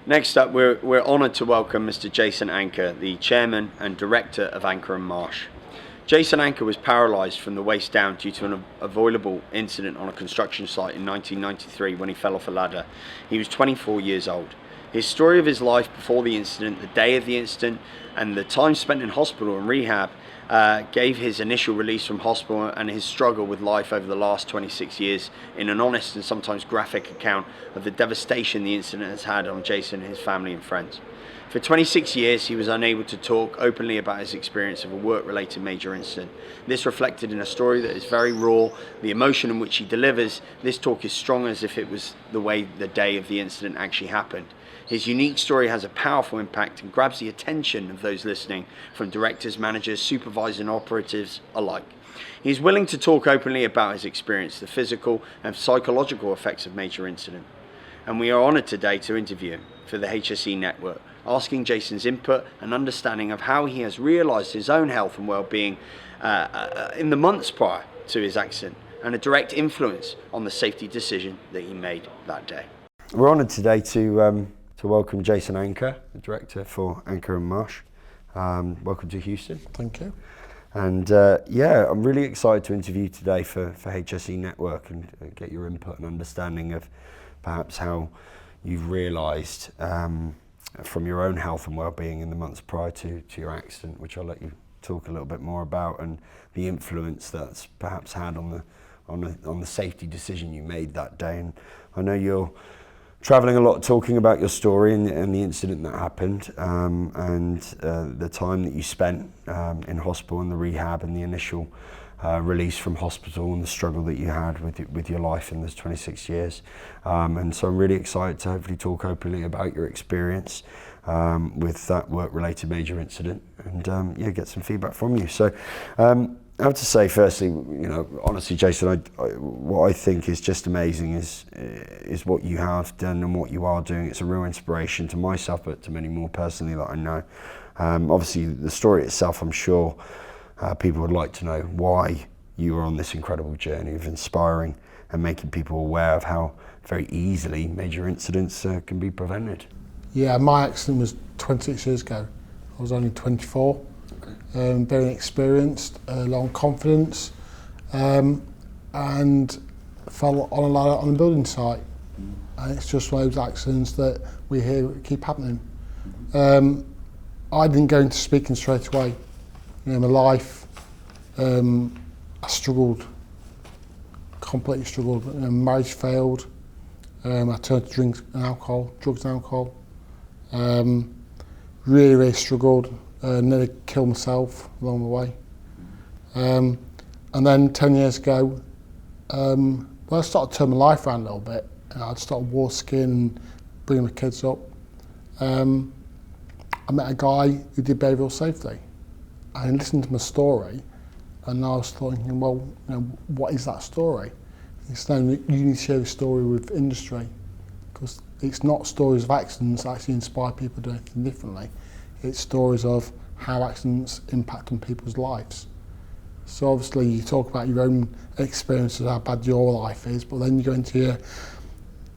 Next up, we're honoured to welcome Mr. Jason Anker, the Chairman and Director of Anker and Marsh. Jason Anker was paralysed from the waist down due to an avoidable incident on a construction site in 1993 when he fell off a ladder. He was 24 years old. His story of his life before the incident, the day of the incident, and the time spent in hospital and rehab gave his initial release from hospital and his struggle with life over the last 26 years in an honest and sometimes graphic account of the devastation the incident has had on Jason, his family and friends. For 26 years, he was unable to talk openly about his experience of a work-related major incident. This reflected in a story that is very raw. The emotion in which he delivers this talk is strong as if it was the way the day of the incident actually happened. His unique story has a powerful impact and grabs the attention of those listening, from directors, managers, supervisors and operatives alike. He is willing to talk openly about his experience, the physical and psychological effects of major incident. And we are honoured today to interview him for the HSE network, asking Jason's input and understanding of how he has realised his own health and well-being in the months prior to his accident, and a direct influence on the safety decision that he made that day. We're honoured today to welcome Jason Anker, the Director for Anker and Marsh. Welcome to Houston. Thank you. And I'm really excited to interview today for HSE Network and get your input and understanding of perhaps how you've realised from your own health and well-being in the months prior to your accident, which I'll let you talk a little bit more about, and the influence that's perhaps had on the safety decision you made that day. And I know you're travelling a lot, talking about your story and the incident that happened, and the time that you spent in hospital and the rehab and the initial release from hospital and the struggle that you had with your life in those 26 years. And so I'm really excited to hopefully talk openly about your experience with that work-related major incident and get some feedback from you. So I have to say, firstly, honestly, Jason, what I think is just amazing is what you have done and what you are doing. It's a real inspiration to myself, but to many more personally that I know. Obviously, the story itself, I'm sure people would like to know why you are on this incredible journey of inspiring and making people aware of how very easily major incidents can be prevented. Yeah, my accident was 26 years ago. I was only 24. Very inexperienced, low on confidence, and fell on a ladder on a building site. And it's just one of those accidents that we hear keep happening. I didn't go into speaking straight away. My life, I struggled, completely struggled. Marriage failed. I turned to drugs and alcohol. Really struggled. Nearly killed myself along the way. And then 10 years ago, when I started to turn my life around a little bit, I'd started walking and bringing my kids up. I met a guy who did behavioural safety. I listened to my story, and I was thinking, well, what is that story? He said, no, you need to share the story with industry, because it's not stories of accidents that actually inspire people to do anything differently. It's stories of how accidents impact on people's lives. So obviously you talk about your own experiences, how bad your life is, but then you go into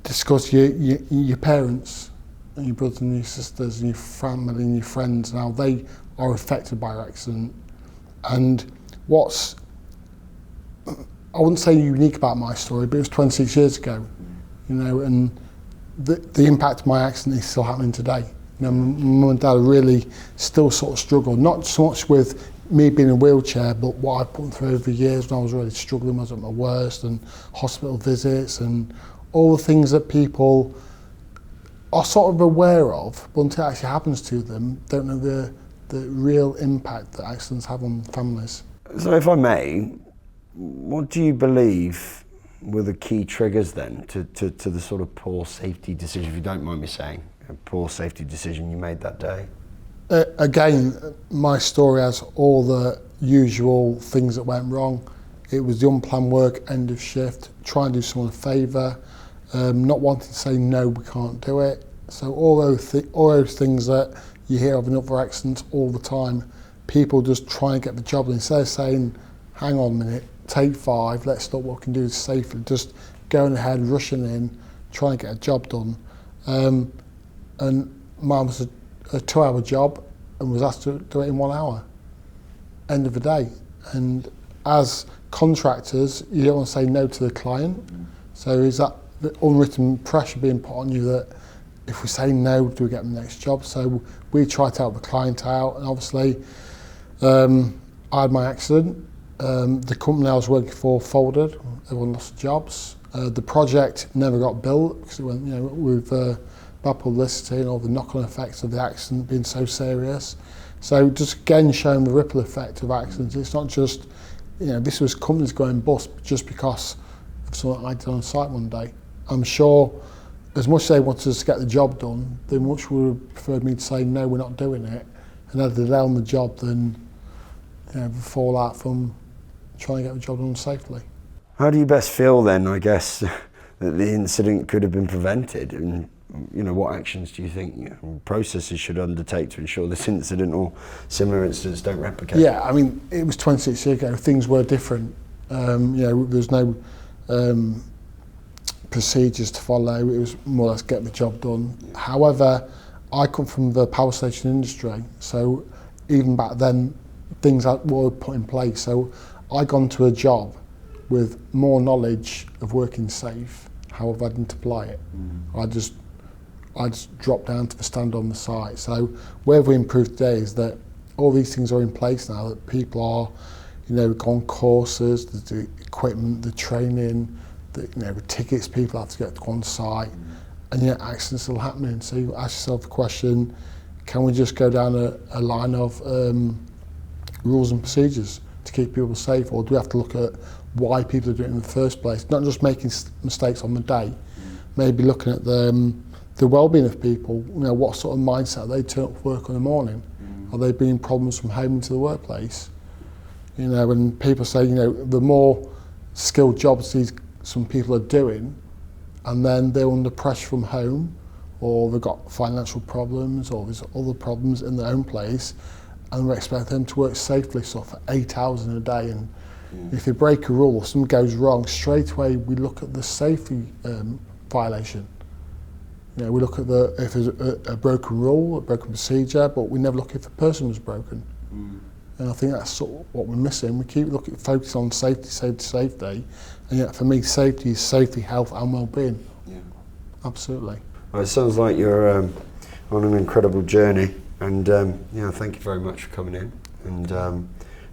discuss your parents and your brothers and your sisters and your family and your friends and how they are affected by your accident. And what's, I wouldn't say unique about my story, but it was 26 years ago, and the impact of my accident is still happening today. My mum and dad really still sort of struggle, not so much with me being in a wheelchair, but what I put through over the years when I was really struggling, I was at my worst, and hospital visits and all the things that people are sort of aware of, but until it actually happens to them, don't know the real impact that accidents have on families. So if I may, what do you believe were the key triggers then to the sort of poor safety decision, if you don't mind me saying, a poor safety decision you made that day? Again, my story has all the usual things that went wrong. It was the unplanned work, end of shift, trying to do someone a favour, not wanting to say no, we can't do it. So all those things that you hear of in other accidents all the time, people just try and get the job done. Instead of saying, hang on a minute, take 5, let's stop what we can do safely, just going ahead, rushing in, trying to get a job done. and mine was a 2-hour job and was asked to do it in 1 hour. End of the day. And as contractors, you don't want to say no to the client. So is that the unwritten pressure being put on you that if we say no, do we get the next job? So we try to help the client out, and obviously I had my accident. The company I was working for folded, everyone lost jobs. The project never got built because it went, with bad publicity and all the knock-on effects of the accident being so serious. So just again showing the ripple effect of accidents. It's not just, this was companies going bust just because of something I did on site one day. I'm sure as much as they wanted us to get the job done, they much would have preferred me to say, no, we're not doing it, and had delay on the job than the fallout from trying to get the job done safely. How do you best feel then, I guess, that the incident could have been prevented? And what actions do you think processes should undertake to ensure this incident or similar incidents don't replicate? Yeah, I mean, it was 26 years ago. Things were different. There's no procedures to follow. It was more or less get the job done. Yeah. However, I come from the power station industry, so even back then, things were put in place. So I gone to a job with more knowledge of working safe. However, I didn't apply it. I just dropped down to the stand on the site. So where we improved today is that all these things are in place now, that people are, gone courses, the equipment, the training, the tickets people have to get to go on site, and yet accidents still happening. So you ask yourself the question, can we just go down a line of rules and procedures to keep people safe, or do we have to look at why people are doing it in the first place? Not just making mistakes on the day, maybe looking at the well-being of people. What sort of mindset they turn up for work in the morning. Are they bringing problems from home into the workplace? When people say, the more skilled jobs some people are doing, and then they're under pressure from home, or they've got financial problems, or there's other problems in their own place, and we expect them to work safely for 8 hours in a day. And if they break a rule or something goes wrong, straight away we look at the safety violation. We look at if there's a broken rule, a broken procedure, but we never look if the person was broken. And I think that's sort of what we're missing. We keep focusing on safety, and yet for me, safety is safety, health and well-being. Yeah. Absolutely. Well, it sounds like you're on an incredible journey, and thank you very much for coming in, and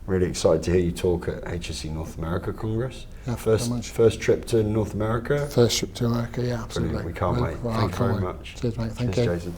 really excited to hear you talk at HSE North America Congress. Yeah, first trip to North America? First trip to America, yeah, absolutely. Brilliant. We can't wait. Thank you very much. Cheers, mate. Thank you. Jason.